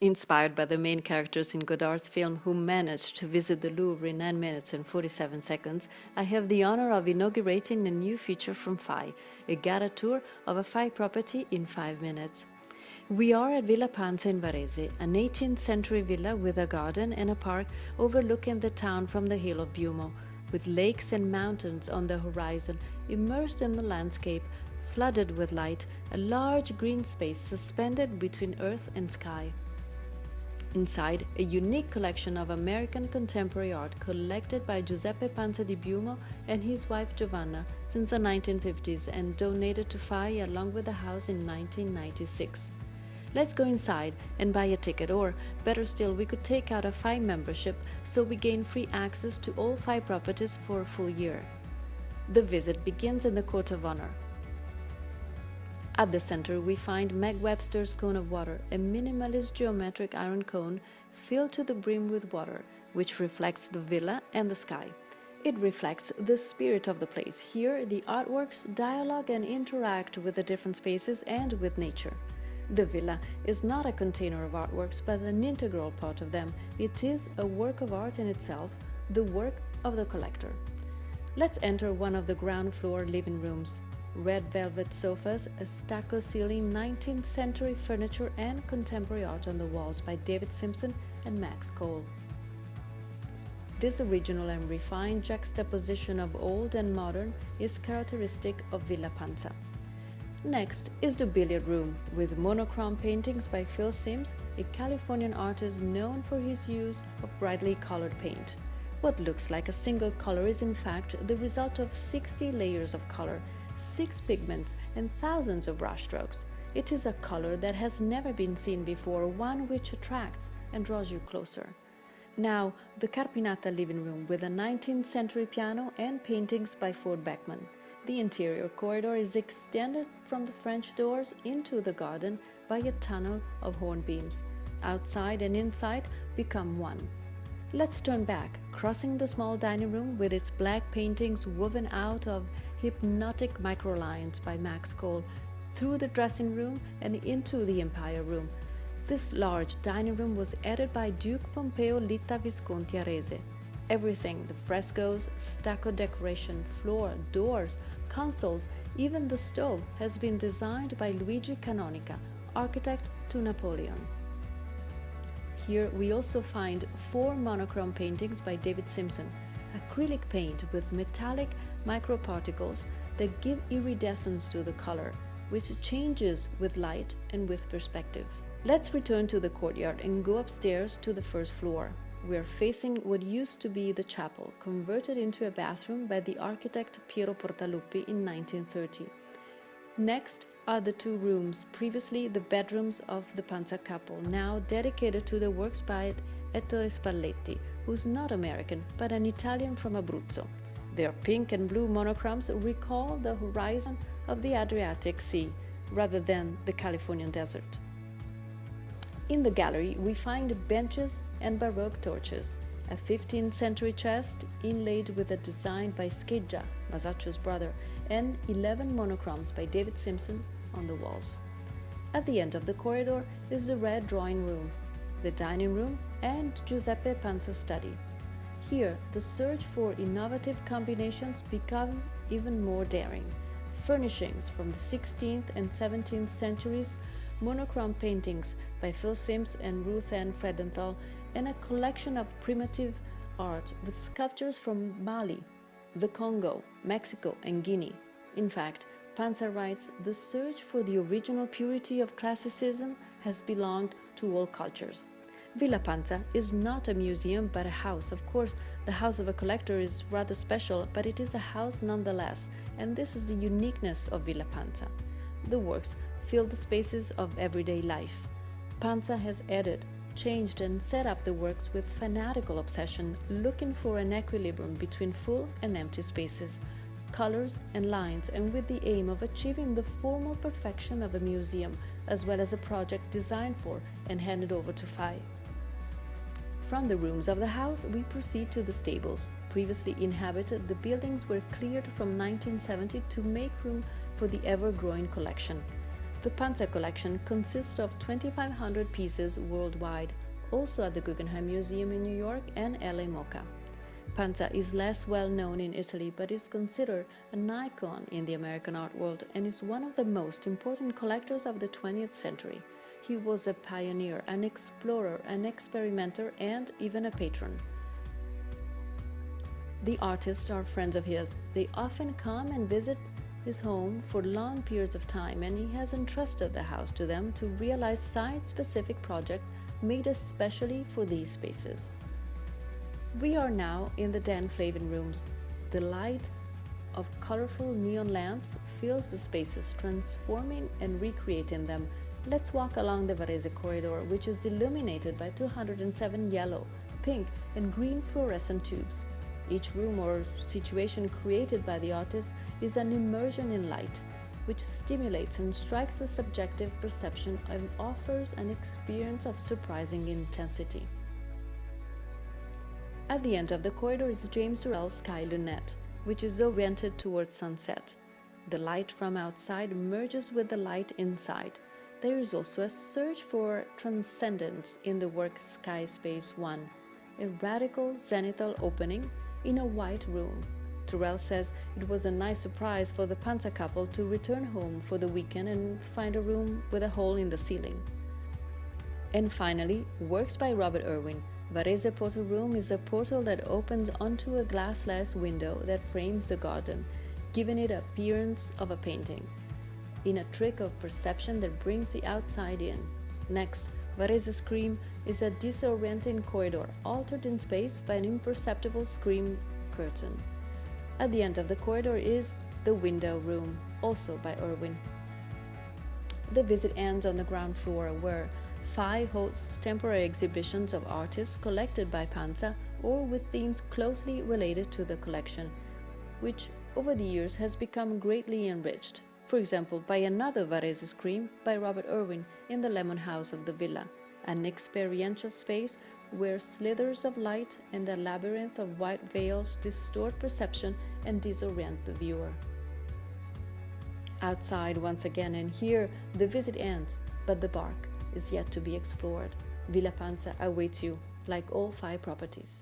Inspired by the main characters in Godard's film who managed to visit the Louvre in 9 minutes and 47 seconds, I have the honor of inaugurating a new feature from FAI, a guided tour of a FAI property in 5 minutes. We are at Villa Panza in Varese, an 18th century villa with a garden and a park overlooking the town from the hill of Biumo, with lakes and mountains on the horizon, immersed in the landscape, flooded with light, a large green space suspended between earth and sky. Inside, a unique collection of American contemporary art collected by Giuseppe Panza di Biumo and his wife Giovanna since the 1950s and donated to FAI along with the house in 1996. Let's go inside and buy a ticket, or better still, we could take out a FAI membership so we gain free access to all FAI properties for a full year. The visit begins in the Court of Honor. At the center, we find Meg Webster's Cone of Water, a minimalist geometric iron cone filled to the brim with water, which reflects the villa and the sky. It reflects the spirit of the place. Here, the artworks dialogue and interact with the different spaces and with nature. The villa is not a container of artworks, but an integral part of them. It is a work of art in itself, the work of the collector. Let's enter one of the ground floor living rooms. Red velvet sofas, a stucco ceiling, 19th century furniture and contemporary art on the walls by David Simpson and Max Cole. This original and refined juxtaposition of old and modern is characteristic of Villa Panza. Next is the Billiard Room, with monochrome paintings by Phil Simms, a Californian artist known for his use of brightly colored paint. What looks like a single color is in fact the result of 60 layers of color, 6 pigments and thousands of brushstrokes. It is a color that has never been seen before, one which attracts and draws you closer. Now, the Caponata living room with a 19th century piano and paintings by Ford Beckman. The interior corridor is extended from the French doors into the garden by a tunnel of horn beams. Outside and inside become one. Let's turn back, crossing the small dining room with its black paintings woven out of hypnotic microlines by Max Cole, through the dressing room and into the Empire Room. This large dining room was added by Duke Pompeo Litta Visconti Arese. Everything, the frescoes, stucco decoration, floor, doors, consoles, even the stove, has been designed by Luigi Canonica, architect to Napoleon. Here we also find 4 monochrome paintings by David Simpson, acrylic paint with metallic microparticles that give iridescence to the color, which changes with light and with perspective. Let's return to the courtyard and go upstairs to the first floor. We are facing what used to be the chapel, converted into a bathroom by the architect Piero Portaluppi in 1930. Next are the 2 rooms, previously the bedrooms of the Panza couple, now dedicated to the works by Ettore Spalletti, who's not American, but an Italian from Abruzzo. Their pink and blue monochromes recall the horizon of the Adriatic Sea, rather than the Californian desert. In the gallery, we find benches and Baroque torches, a 15th century chest inlaid with a design by Scheggia, Masaccio's brother, and 11 monochromes by David Simpson on the walls. At the end of the corridor is the red drawing room, the dining room, and Giuseppe Panza's study. Here, the search for innovative combinations become even more daring. Furnishings from the 16th and 17th centuries, monochrome paintings by Phil Simms and Ruth Ann Fredenthal, and a collection of primitive art with sculptures from Mali, the Congo, Mexico, and Guinea. In fact, Panza writes, "The search for the original purity of classicism has belonged to all cultures." Villa Panza is not a museum but a house. Of course, the house of a collector is rather special, but it is a house nonetheless, and this is the uniqueness of Villa Panza. The works fill the spaces of everyday life. Panza has added, changed and set up the works with fanatical obsession, looking for an equilibrium between full and empty spaces, colors and lines, and with the aim of achieving the formal perfection of a museum, as well as a project designed for and handed over to FAI. From the rooms of the house, we proceed to the stables. Previously inhabited, the buildings were cleared from 1970 to make room for the ever-growing collection. The Panza collection consists of 2,500 pieces worldwide, also at the Guggenheim Museum in New York and LA MoCA. Panza is less well known in Italy but is considered an icon in the American art world and is one of the most important collectors of the 20th century. He was a pioneer, an explorer, an experimenter, and even a patron. The artists are friends of his. They often come and visit his home for long periods of time, and he has entrusted the house to them to realize site-specific projects made especially for these spaces. We are now in the Dan Flavin rooms. The light of colorful neon lamps fills the spaces, transforming and recreating them. Let's walk along the Varese corridor, which is illuminated by 207 yellow, pink, and green fluorescent tubes. Each room or situation created by the artist is an immersion in light, which stimulates and strikes the subjective perception and offers an experience of surprising intensity. At the end of the corridor is James Turrell's Sky Lunette, which is oriented towards sunset. The light from outside merges with the light inside. There is also a search for transcendence in the work Sky Space 1, a radical zenithal opening in a white room. Turrell says it was a nice surprise for the Panza couple to return home for the weekend and find a room with a hole in the ceiling. And finally, works by Robert Irwin. Varese Portal Room is a portal that opens onto a glassless window that frames the garden, giving it appearance of a painting, in a trick of perception that brings the outside in. Next, Varese Scream is a disorienting corridor, altered in space by an imperceptible screen curtain. At the end of the corridor is the Window Room, also by Irwin. The visit ends on the ground floor, where Phi hosts temporary exhibitions of artists collected by Panza or with themes closely related to the collection, which over the years has become greatly enriched. For example, by another Varese Scream by Robert Irwin in the Lemon House of the Villa, an experiential space where slithers of light and a labyrinth of white veils distort perception and disorient the viewer. Outside once again, and here the visit ends, but the bark is yet to be explored. Villa Panza awaits you, like all 5 properties.